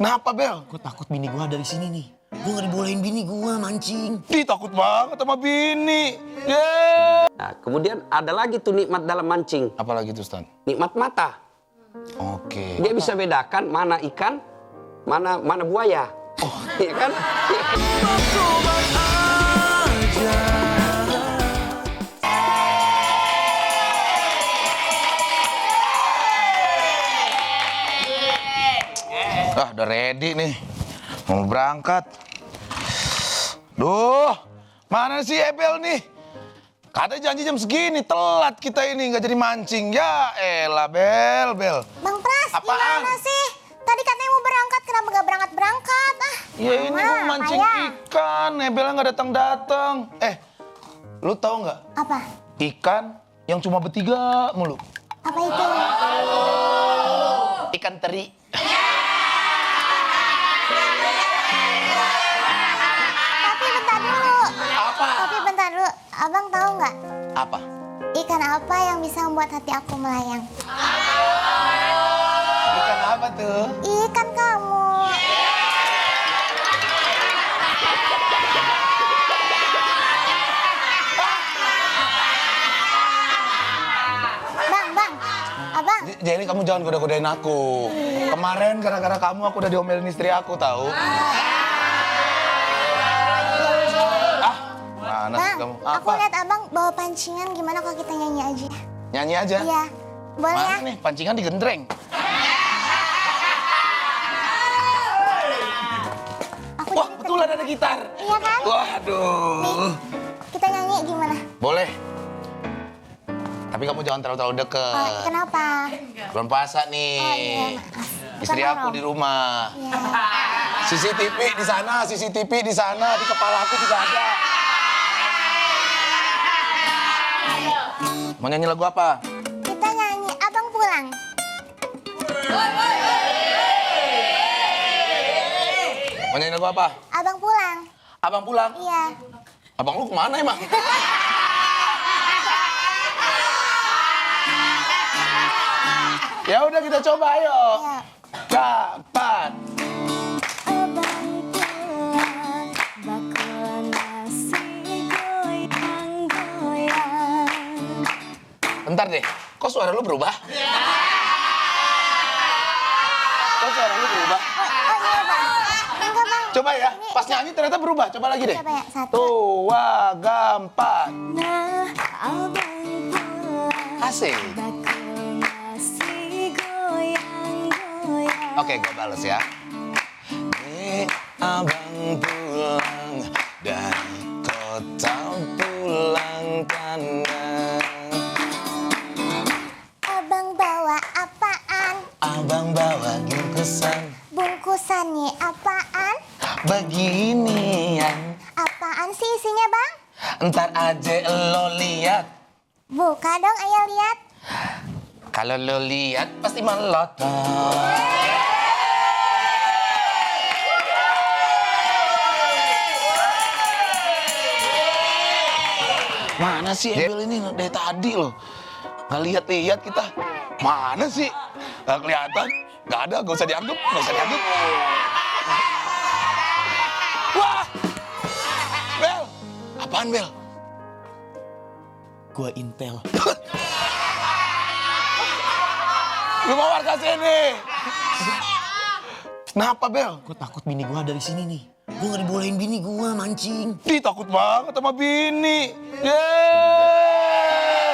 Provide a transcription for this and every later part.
Kenapa, Bel? Gue takut bini gue dari sini nih. Gue gak dibolehin bini gue mancing. Ih, takut banget sama bini. Yeay. Nah, kemudian ada lagi tuh nikmat dalam mancing. Apalagi tuh, Stan? Nikmat mata. Oke. Dia bisa bedakan mana ikan, mana buaya. Oh, iya kan? Udah ready nih. Mau berangkat. Duh, mana sih Ebel nih? Katanya janji jam segini, telat kita ini nggak jadi mancing. Ya elah, Bel. Bang Pras, Apaan? gimana sih? Tadi katanya mau berangkat, kenapa nggak berangkat-berangkat? Ya ini mau mancing ikan, Ebelnya nggak datang-datang. Lu tahu nggak? Apa? Ikan yang cuma bertiga mulu. Apa itu? Ikan teri. Tapi bentar dulu, abang tahu nggak? Apa? Ikan apa yang bisa membuat hati aku melayang? Ikan apa tuh? Ikan kamu. Abang. Jadi kamu jangan goda-godain aku. Kemarin gara-gara kamu aku udah diomelin istri aku tahu. Mana sih Bang, kamu? aku lihat abang bawa pancingan, gimana kalau kita nyanyi aja? Nyanyi aja? Iya, boleh ya? Mana nih pancingan digendreng? Wah, betulan ada gitar. Iya kan? Waduh. Nih, kita nyanyi gimana? Boleh. Tapi kamu jangan terlalu deket. Oh, kenapa? Bulan puasa nih. Oh iya, maaf. Istri aku di rumah. Iya. CCTV di sana, CCTV di sana, di kepala aku juga ada. Mau nyanyi lagu apa? Kita nyanyi Abang Pulang. Mau nyanyi lagu apa? Abang Pulang. Abang pulang? Iya. Abang lu kemana emang? Ya udah kita coba, ayo. Iya. Cepat. Abang pulang, bakul nasi goyang-goyang. Bentar deh, kok suara lu berubah? Kok suara lu berubah? Oh iya bang. Enggak bang. Coba ya, pas nyanyi ternyata berubah. Coba lagi deh. Coba ya, satu. Tua gampang. Nah, abang pulang. Asik. Bakul nasi goyang-goyang. Oke, gue bales ya. Abang pulang dari kota pulang kanan. Abang bawa apaan? Abang bawa bungkusan Bungkusannya apaan? beginian. Apaan sih isinya bang? Ntar aja lo lihat. Buka dong, ayo lihat. Kalau lo lihat pasti melotot. Mana sih Ebel ini dari tadi loh? Nggak lihat-lihat kita. Mana sih? Nggak kelihatan. Nggak ada, nggak usah dianggap, nggak usah dianggap. Wah! Bel! Apaan, Bel? Gue intel. Lu mau warga sini? Kenapa, Bel? Gue takut bini gue dari sini nih. Gue gak dibolehin bini gue mancing. Ih, takut banget sama bini. Yeay!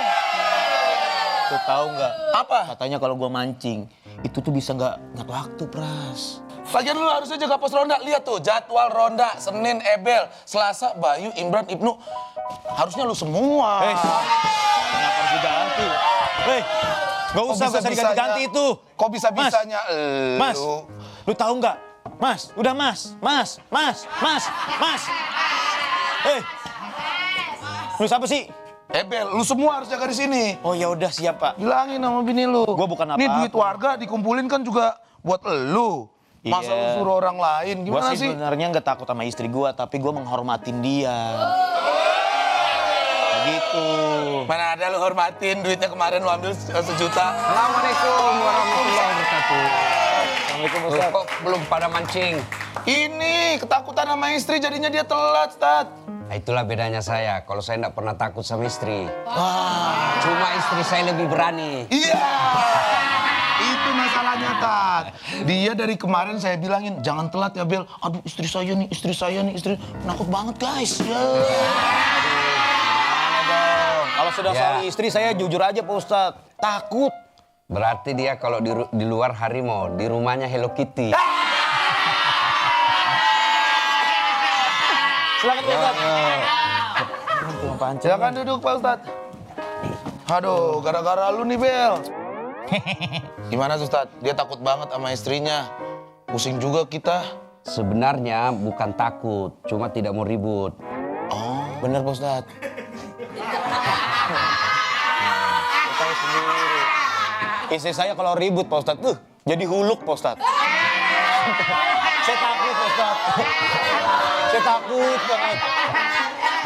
Tuh tahu nggak? Apa? Katanya kalau gue mancing, itu tuh bisa nggak waktu, Pras. Lagian lu harusnya jaga pos ronda. Lihat tuh, jadwal ronda. Senin Ebel, Selasa Bayu, Imran, Ibnu. Harusnya lu semua. Kenapa harus diganti? Hei, nggak usah diganti-ganti itu. Kok bisa-bisanya Mas, lu? lu tahu nggak? Mas, udah mas. Hei, lu siapa sih? Ebel, lu semua harus jaga di sini. Oh ya udah siap pak. Bilangin sama bini lu. Gua bukan Nih apa-apa. duit warga dikumpulin kan juga buat elu. Masa lu suruh orang lain? Gue Gimana sih sih? sebenarnya nggak takut sama istri gue, tapi gue menghormatin dia. Begitu. Mana ada lu hormatin duitnya kemarin lu ambil 1 juta. Assalamualaikum warahmatullahi wabarakatuh. Assalamualaikum Ustaz. Kok belum pada mancing? Ini ketakutan sama istri jadinya dia telat, Ustaz. Nah, itulah bedanya saya. Kalau saya nggak pernah takut sama istri. Wah, Cuma istri saya lebih berani. iya. Itu masalahnya, Tat. Dia dari kemarin saya bilangin, jangan telat ya, Bel. Aduh, istri saya nih, istri. Penakut banget, guys. Ya. Gimana dong? Kalau sudah Ya. soal istri saya jujur aja Pak Ustadz. Takut. Berarti dia kalau di luar harimau, di rumahnya Hello Kitty. Silakan Pak Ustadz. Silakan duduk, Pak Ustadz. Aduh, gara-gara lu nih, Bel. Gimana, Ustadz? Dia takut banget sama istrinya. Pusing juga kita. Sebenarnya bukan takut, cuma tidak mau ribut. Oh, bener, Pak Ustadz. Tahu sendiri. Istri saya kalau ribut Pak Ustadz, jadi huluk Pak Ustadz. Saya takut Pak Ustadz. Saya takut banget.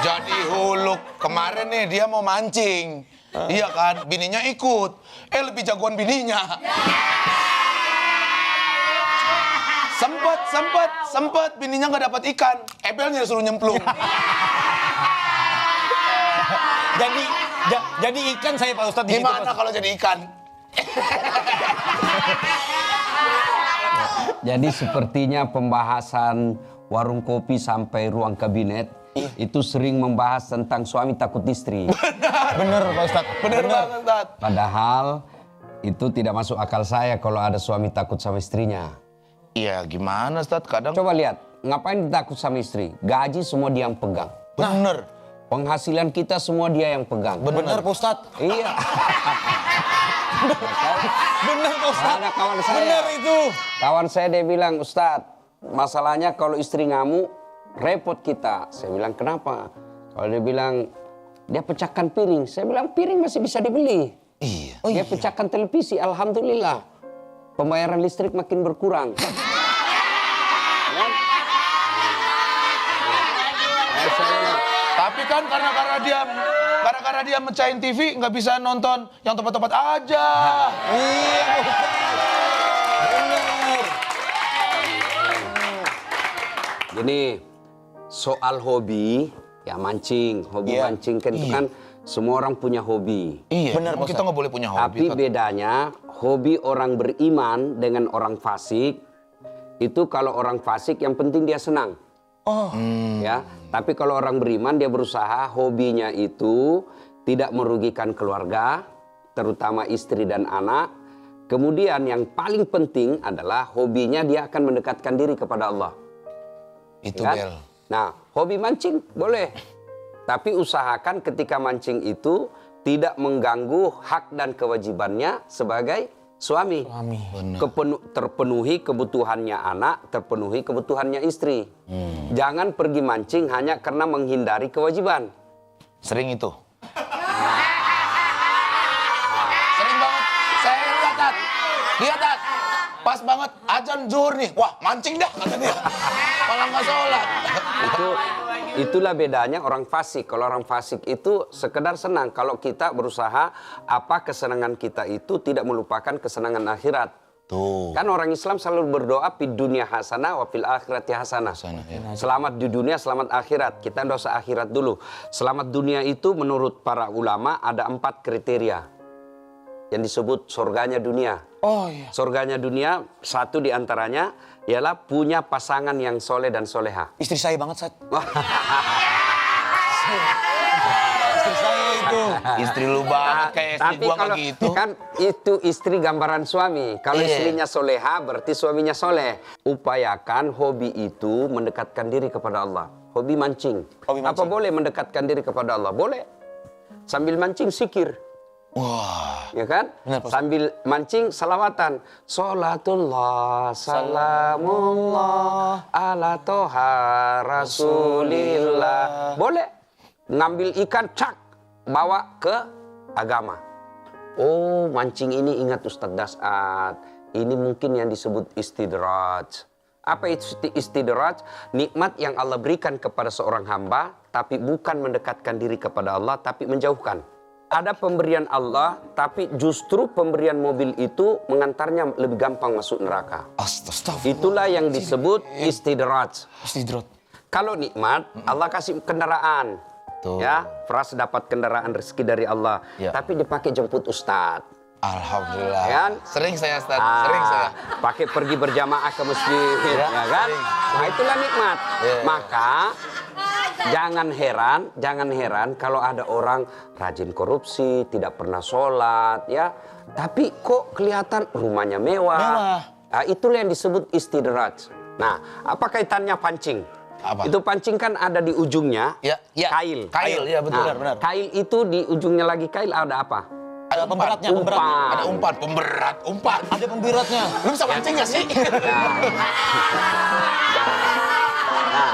Jadi huluk. Kemarin nih dia mau mancing. Iya kan? Bininya ikut. Lebih jagoan bininya. Sempet. Bininya nggak dapat ikan. Ebelnya suruh nyemplung. Jadi ikan saya Pak Ustadz di situ, Pak Gimana Ustadz. kalau jadi ikan? Jadi sepertinya pembahasan warung kopi sampai ruang kabinet itu sering membahas tentang suami takut istri. Bener Pak Ustadz. Bener banget, Tat. Padahal itu tidak masuk akal saya kalau ada suami takut sama istrinya. Iya, gimana, Tat? Kadang Coba lihat, ngapain takut sama istri? Gaji semua dia yang pegang. bener. Penghasilan kita semua dia yang pegang. Bener Pak Ustadz. Iya. Bener Pak Ustadz. Ada kawan saya. Bener itu. Kawan saya dia bilang, Ustadz, masalahnya kalau istri ngamuk, repot kita. Saya bilang, kenapa? Kalau dia bilang, dia pecahkan piring. Saya bilang, piring masih bisa dibeli. Iya. Dia pecahkan televisi, alhamdulillah. Pembayaran listrik makin berkurang. Tapi kan karena dia mecahin TV nggak bisa nonton yang tempat-tempat aja. Iya Pak Ustadz. Bener. Gini, soal hobi, ya mancing. Hobi Iya. mancing kan itu kan semua orang punya hobi. Iya. Bener, Emang Pak kita nggak boleh punya hobi. Tapi Tat. bedanya hobi orang beriman dengan orang fasik itu kalau orang fasik yang penting dia senang. Oh. Ya, tapi kalau orang beriman dia berusaha hobinya itu tidak merugikan keluarga, terutama istri dan anak. Kemudian yang paling penting adalah hobinya dia akan mendekatkan diri kepada Allah. Itu, Kan? Bel. Nah, hobi mancing boleh. Tapi usahakan ketika mancing itu tidak mengganggu hak dan kewajibannya sebagai suami. Bener. Terpenuhi kebutuhannya anak, terpenuhi kebutuhannya istri. Jangan pergi mancing hanya karena menghindari kewajiban. Sering itu. Sering banget. Saya lihat, Tat. Lihat, Tat. Pas banget azan zuhur nih. Wah, mancing dah kata dia. Malah nggak sholat. Itulah bedanya orang fasik. Kalau orang fasik itu sekedar senang. Kalau kita berusaha apa kesenangan kita itu tidak melupakan kesenangan akhirat. Tuh. Kan orang Islam selalu berdoa fid dunya hasanah wa fil akhirati hasanah. Hasanah, ya. Selamat di dunia, selamat akhirat. Kita nggak usah akhirat dulu. Selamat dunia itu menurut para ulama ada 4 kriteria yang disebut surganya dunia. Oh iya. Surganya dunia, satu diantaranya ialah punya pasangan yang soleh dan soleha. Istri saya banget, Sat. Istri saya itu. Istri lu banget kayak istri Tapi gua kalau nggak gitu. kan itu istri gambaran suami. Kalau Iya. istrinya soleha berarti suaminya soleh. Upayakan hobi itu mendekatkan diri kepada Allah. Hobi mancing. Hobi Apa mancing. boleh mendekatkan diri kepada Allah? Boleh. Sambil mancing sikir. Wah. Ya kan? Benar, Pak. Sambil mancing salawatan. Salatullah, salamullah, ala toha rasulillah. Boleh. Ngambil ikan, cak. Bawa ke agama. Oh, mancing ini ingat Ustadz Das'ad. Ini mungkin yang disebut istidraj. Apa itu istidraj? Nikmat yang Allah berikan kepada seorang hamba, tapi bukan mendekatkan diri kepada Allah, tapi menjauhkan. ada pemberian Allah, tapi justru pemberian mobil itu mengantarnya lebih gampang masuk neraka. Astagfirullah. Itulah yang disebut istidraj. Istidrat. Kalau nikmat, Allah kasih kendaraan. Tuh. Ya, Pras dapat kendaraan rezeki dari Allah. Ya. Tapi dipakai jemput Ustadz. Alhamdulillah. Kan? Sering saya, Ustaz. Sering saya. Pakai pergi berjamaah ke masjid, ya kan? Nah, itulah nikmat. Maka jangan heran kalau ada orang rajin korupsi, tidak pernah sholat, ya. Tapi kok kelihatan rumahnya mewah. Mewah. Nah, itulah yang disebut istidraj. Nah, apa kaitannya pancing? Apa? Itu pancing kan ada di ujungnya, Ya, ya. kail. Kail, ya betul, benar. Kail itu di ujungnya lagi kail ada apa? Ada pemberatnya, Umpan. Ada umpan, pemberat, umpan. Ada pemberatnya. Lu bisa mancing nggak sih? Nah,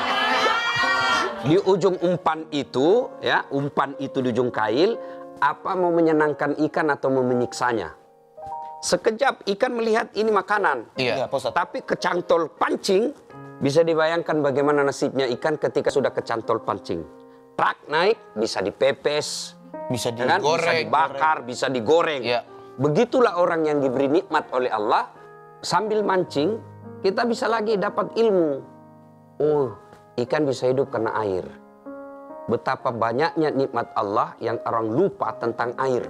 di ujung umpan itu, ya, umpan itu di ujung kail, apa mau menyenangkan ikan atau mau menyiksanya? Sekejap ikan melihat ini makanan. Iya, Pak Ustadz. Tapi kecantol pancing, bisa dibayangkan bagaimana nasibnya ikan ketika sudah kecantol pancing. Trak naik, bisa dipepes, Bisa ya kan? Bisa digoreng. dibakar, bisa digoreng. Iya. Begitulah orang yang diberi nikmat oleh Allah, sambil mancing, kita bisa lagi dapat ilmu. Oh, ikan bisa hidup karena air. Betapa banyaknya nikmat Allah yang orang lupa tentang air.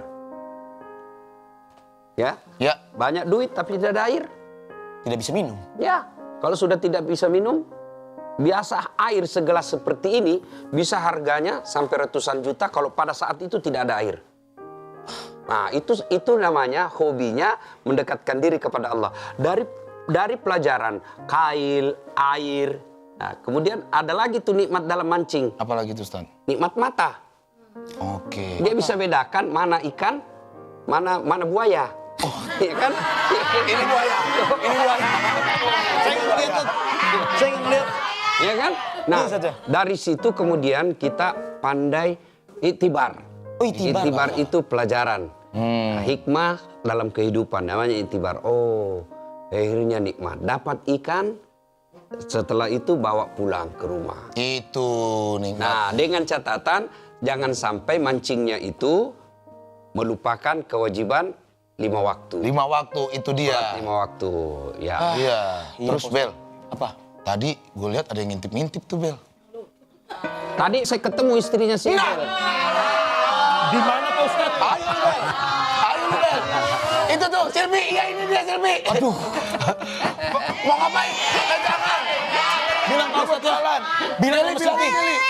Ya, Ya, banyak duit tapi tidak ada air. tidak bisa minum. Ya, kalau sudah tidak bisa minum, biasa air segelas seperti ini bisa harganya sampai ratusan juta kalau pada saat itu tidak ada air. Nah, itu namanya hobinya mendekatkan diri kepada Allah. Dari pelajaran kail, air. Nah, kemudian ada lagi tuh nikmat dalam mancing. Apalagi itu, Ustaz? Nikmat mata. Oke. Dia bisa bedakan mana ikan, mana buaya. Oh, iya kan? Ini buaya. Ini buaya. Saya ngeliat tuh. Saya ngeliat. Ya kan? Nah, Iya saja. dari situ kemudian kita pandai iktibar. Oh, iktibar. Iktibar itu pelajaran. Nah, hikmah dalam kehidupan namanya iktibar. Oh, akhirnya nikmat. Dapat ikan, setelah itu bawa pulang ke rumah. Itu nikmat. Nah, dengan catatan jangan sampai mancingnya itu melupakan kewajiban 5 waktu. 5 waktu itu dia. 5 waktu, ya. Iya. Terus Bel, Apa? tadi gue lihat ada yang ngintip-ngintip tuh Bel. Tadi saya ketemu istrinya si Bel. Di mana Pak Ustadz? Ayo Bel. Ayo Bel. Itu tuh Silvi. Iya ini dia Silvi. Aduh. Mau ngapain? Jangan. Bilang Pak Ustadz jalan. Bilang sama Silvi.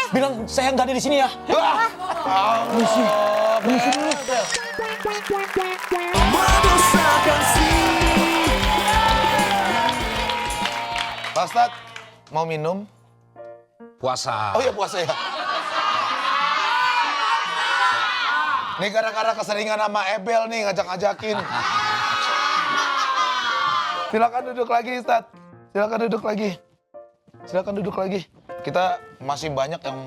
Bilang saya nggak ada di sini ya. Permisi. Permisi dulu. Pak Ustadz, mau minum? Puasa. Oh iya puasa ya. Nih gara-gara keseringan sama Ebel nih ngajak-ngajakin. Silakan duduk lagi Ustadz. Silakan duduk lagi. Silakan duduk lagi. Kita masih banyak yang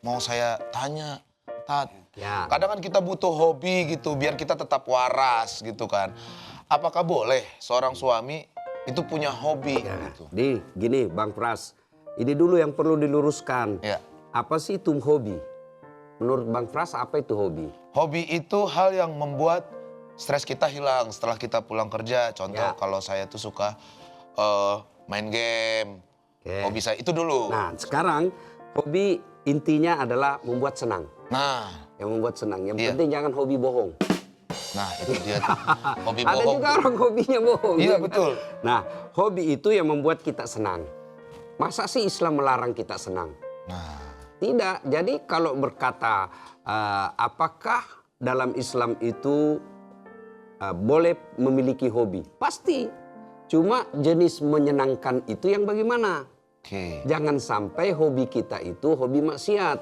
mau saya tanya, Tat. Ya. Kadang kan kita butuh hobi gitu biar kita tetap waras gitu kan. Apakah boleh seorang suami itu punya hobi gitu? Nih, gini Bang Pras. Ini dulu yang perlu diluruskan. Ya. Apa sih itu hobi? Menurut Bang Pras apa itu hobi? Hobi itu hal yang membuat stres kita hilang setelah kita pulang kerja. Contoh Ya. kalau saya tuh suka main game. Oke. Hobi saya itu dulu. Nah, sekarang hobi intinya adalah membuat senang. Nah, Yang membuat senang. Yang Iya. penting jangan hobi bohong. nah itu dia tuh. Hobi Ada bohong. juga orang hobinya bohong. Iya, ya kan? betul. Nah, hobi itu yang membuat kita senang. Masa sih Islam melarang kita senang? Nah, Tidak. Jadi kalau berkata apakah dalam Islam itu boleh memiliki hobi? Pasti. Cuma jenis menyenangkan itu yang bagaimana? oke. Jangan sampai hobi kita itu hobi maksiat.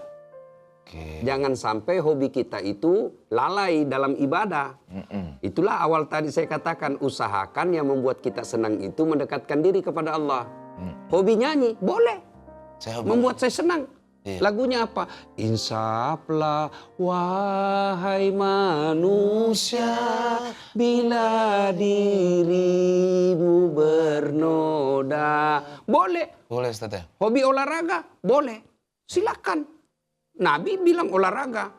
Oke. Jangan sampai hobi kita itu lalai dalam ibadah. Itulah awal tadi saya katakan, usahakan yang membuat kita senang itu mendekatkan diri kepada Allah. Hobi nyanyi, boleh. Saya hobi. Membuat saya senang. Iya. Lagunya apa? Insaflah wahai manusia, bila dirimu bernoda. Boleh. Boleh Ustaz ya? Hobi olahraga? Boleh. Silakan. Nabi bilang olahraga.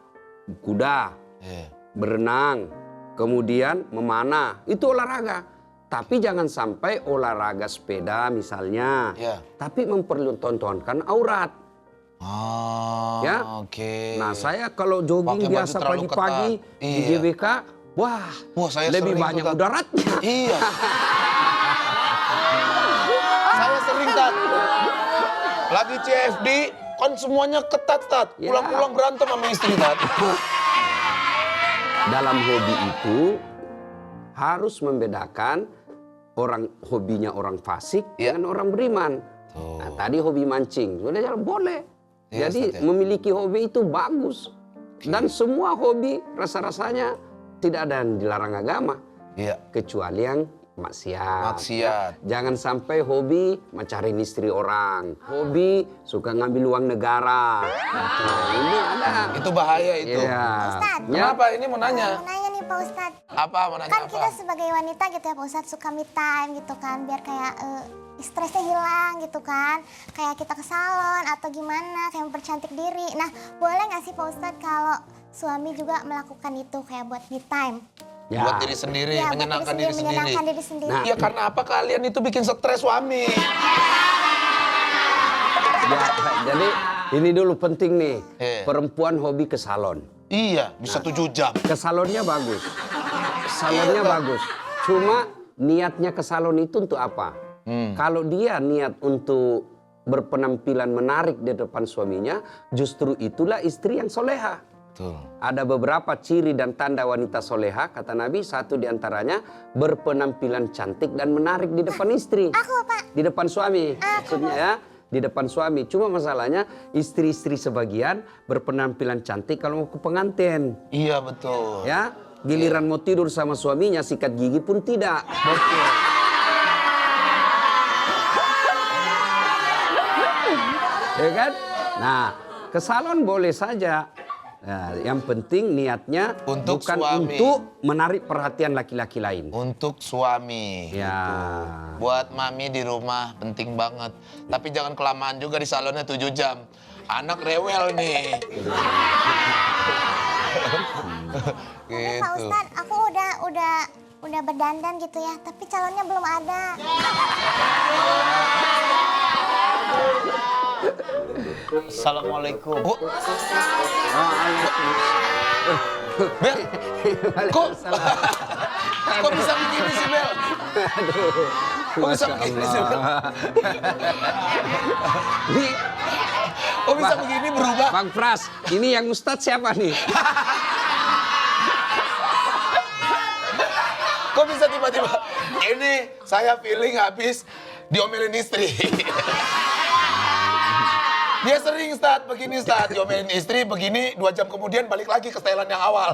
Kuda, Iya. berenang, kemudian memanah, itu olahraga. Tapi jangan sampai olahraga sepeda misalnya, Ya. tapi mempertontonkan aurat. Oh, Ya. oke. Nah, saya kalau jogging Pakai baju biasa terlalu pagi-pagi ketat. di Iya. GBK, wah, Wah, saya lebih sering banyak tuh, Tat. udaratnya. Iya. Saya sering, Tat. Lagi CFD, kan semuanya ketat, Tat. Ya. Pulang-pulang berantem sama istri, Tat. Dalam hobi itu harus membedakan orang hobinya orang fasik Ya. dengan orang beriman. Tuh. Nah, tadi hobi mancing, sudah jalan boleh. Iya, Jadi Ustaz, ya. memiliki hobi itu bagus. Dan semua hobi rasa-rasanya tidak ada yang dilarang agama. Iya. Kecuali yang maksiat. Maksiat. Jangan sampai hobi mencari istri orang. Hobi suka ngambil uang negara. Nah, ini ada. Itu bahaya itu. Iya. Ustaz. Ya. Kenapa? Ini mau nanya. Mau nanya nih Pak Ustadz. Apa? Mau nanya Kan apa? kita sebagai wanita gitu ya Pak Ustadz suka me time gitu kan. Biar kayak stresnya hilang gitu kan. Kayak kita ke salon atau gimana. Kayak mempercantik diri. Nah boleh gak sih Pak Ustadz kalau suami juga melakukan itu kayak buat me time? Ya. Buat diri sendiri, Ya, buat menyenangkan diri sendiri. menyenangkan diri sendiri. Nah. Iya, karena apa kalian itu bikin stres suami? Ya, jadi ini dulu penting nih. Iya. Perempuan hobi ke salon. Iya, bisa 7 jam. Ke salonnya bagus. Salonnya Iya. bagus. Cuma niatnya ke salon itu untuk apa? Kalau dia niat untuk berpenampilan menarik di depan suaminya, justru itulah istri yang soleha. Betul. Ada beberapa ciri dan tanda wanita soleha, kata Nabi, satu diantaranya berpenampilan cantik dan menarik di depan istri. Aku Pak. Di depan suami, maksudnya ya, di depan suami. Cuma masalahnya istri-istri sebagian berpenampilan cantik kalau mau ke pengantin. Iya, betul. Ya, giliran mau tidur sama suaminya sikat gigi pun tidak. Betul. Ya kan? Nah, ke salon boleh saja. Nah, yang penting niatnya Untuk bukan suami. untuk menarik perhatian laki-laki lain. Untuk suami. Ya. Gitu. Buat mami di rumah penting banget. Tapi jangan kelamaan juga di salonnya 7 jam. Anak rewel nih. Tapi Pak Gitu. Ustadz, aku udah berdandan gitu ya, tapi calonnya belum ada. Assalamualaikum. Oh. Bel, kok bisa begini sih Bel? Kok bisa begini sih Bel? Ini, Kok bisa begini berubah? Bang Pras, ini yang Ustadz siapa nih? Kok bisa tiba-tiba? Ini saya feeling habis diomelin istri. Dia sering begini diomelin istri, begini 2 jam kemudian balik lagi ke setelan yang awal.